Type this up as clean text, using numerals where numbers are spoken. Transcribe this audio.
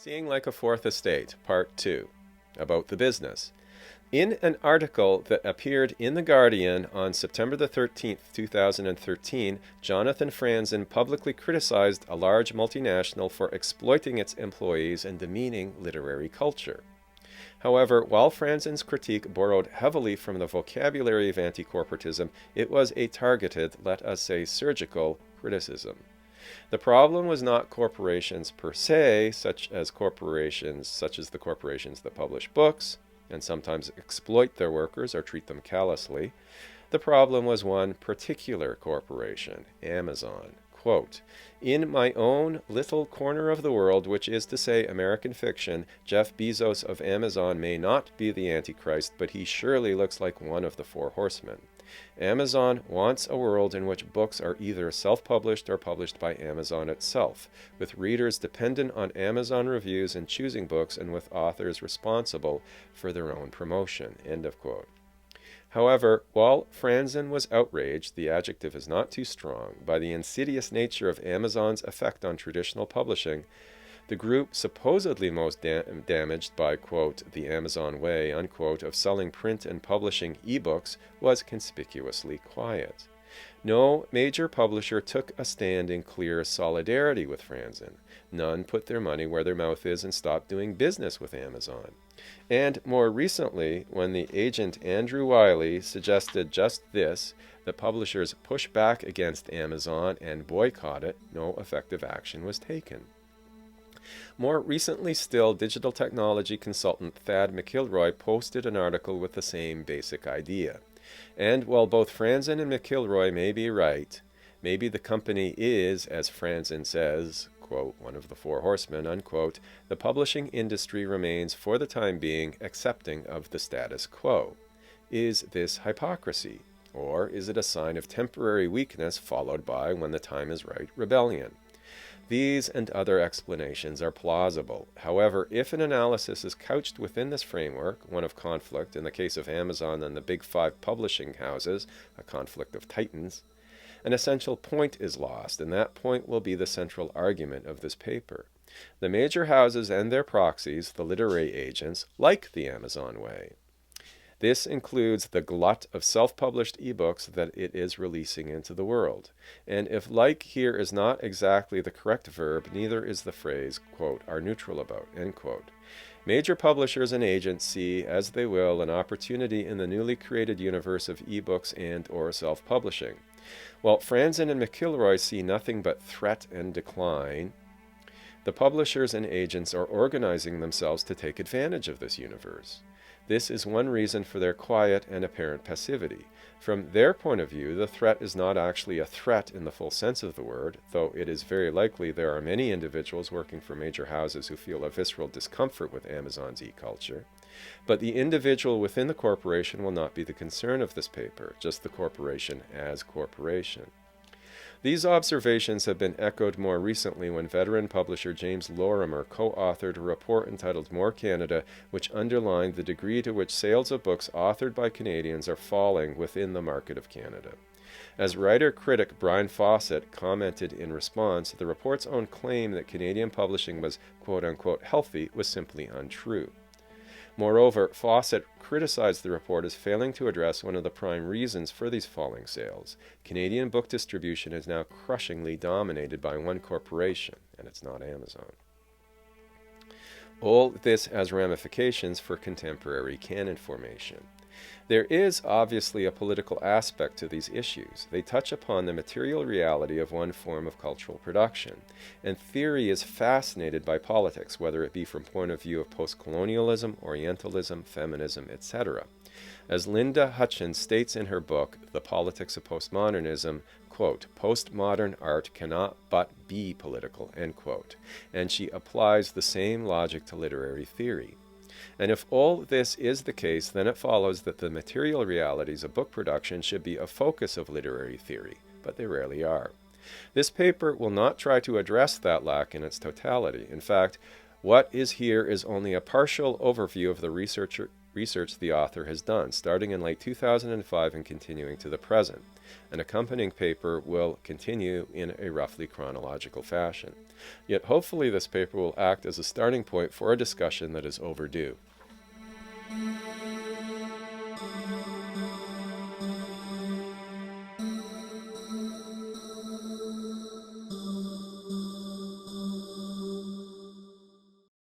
Seeing Like a Fourth Estate, Part 2, about the business. In an article that appeared in The Guardian on September the 13th, 2013, Jonathan Franzen publicly criticized a large multinational for exploiting its employees and demeaning literary culture. However, while Franzen's critique borrowed heavily from the vocabulary of anti-corporatism, it was a targeted, let us say surgical, criticism. The problem was not corporations per se, such as the corporations that publish books and sometimes exploit their workers or treat them callously. The problem was one particular corporation, Amazon. Quote, "In my own little corner of the world, which is to say American fiction, Jeff Bezos of Amazon may not be the Antichrist, but he surely looks like one of the four horsemen. Amazon wants a world in which books are either self-published or published by Amazon itself, with readers dependent on Amazon reviews in choosing books and with authors responsible for their own promotion." End of quote. However, while Franzen was outraged, the adjective is not too strong, by the insidious nature of Amazon's effect on traditional publishing, the group supposedly most damaged by, quote, the Amazon way, unquote, of selling print and publishing ebooks was conspicuously quiet. No major publisher took a stand in clear solidarity with Franzen. None put their money where their mouth is and stopped doing business with Amazon. And more recently, when the agent Andrew Wiley suggested just this, that publishers push back against Amazon and boycott it, no effective action was taken. More recently still, digital technology consultant Thad McIlroy posted an article with the same basic idea. And while both Franzen and McIlroy may be right, maybe the company is, as Franzen says, quote, one of the four horsemen, unquote, the publishing industry remains, for the time being, accepting of the status quo. Is this hypocrisy? Or is it a sign of temporary weakness followed by, when the time is right, rebellion? These and other explanations are plausible. However, if an analysis is couched within this framework, one of conflict, in the case of Amazon and the big five publishing houses, a conflict of titans, an essential point is lost, and that point will be the central argument of this paper. The major houses and their proxies, the literary agents, like the Amazon way. This includes the glut of self-published ebooks that it is releasing into the world. And if like here is not exactly the correct verb, neither is the phrase, quote, are neutral about, end quote. Major publishers and agents see, as they will, an opportunity in the newly created universe of ebooks and or self-publishing. While Franzen and McIlroy see nothing but threat and decline, the publishers and agents are organizing themselves to take advantage of this universe. This is one reason for their quiet and apparent passivity. From their point of view, the threat is not actually a threat in the full sense of the word, though it is very likely there are many individuals working for major houses who feel a visceral discomfort with Amazon's e-culture. But the individual within the corporation will not be the concern of this paper, just the corporation as corporation. These observations have been echoed more recently when veteran publisher James Lorimer co-authored a report entitled More Canada, which underlined the degree to which sales of books authored by Canadians are falling within the market of Canada. As writer-critic Brian Fawcett commented in response, the report's own claim that Canadian publishing was quote-unquote healthy was simply untrue. Moreover, Fawcett criticized the report as failing to address one of the prime reasons for these falling sales. Canadian book distribution is now crushingly dominated by one corporation, and it's not Amazon. All this has ramifications for contemporary canon formation. There is obviously a political aspect to these issues. They touch upon the material reality of one form of cultural production, and theory is fascinated by politics, whether it be from point of view of post-colonialism, Orientalism, feminism, etc. As Linda Hutchins states in her book, The Politics of Postmodernism, quote, postmodern art cannot but be political, end quote, and she applies the same logic to literary theory. And if all this is the case, then it follows that the material realities of book production should be a focus of literary theory, but they rarely are. This paper will not try to address that lack in its totality. In fact, what is here is only a partial overview of the research the author has done, starting in late 2005 and continuing to the present. An accompanying paper will continue in a roughly chronological fashion. Yet hopefully this paper will act as a starting point for a discussion that is overdue.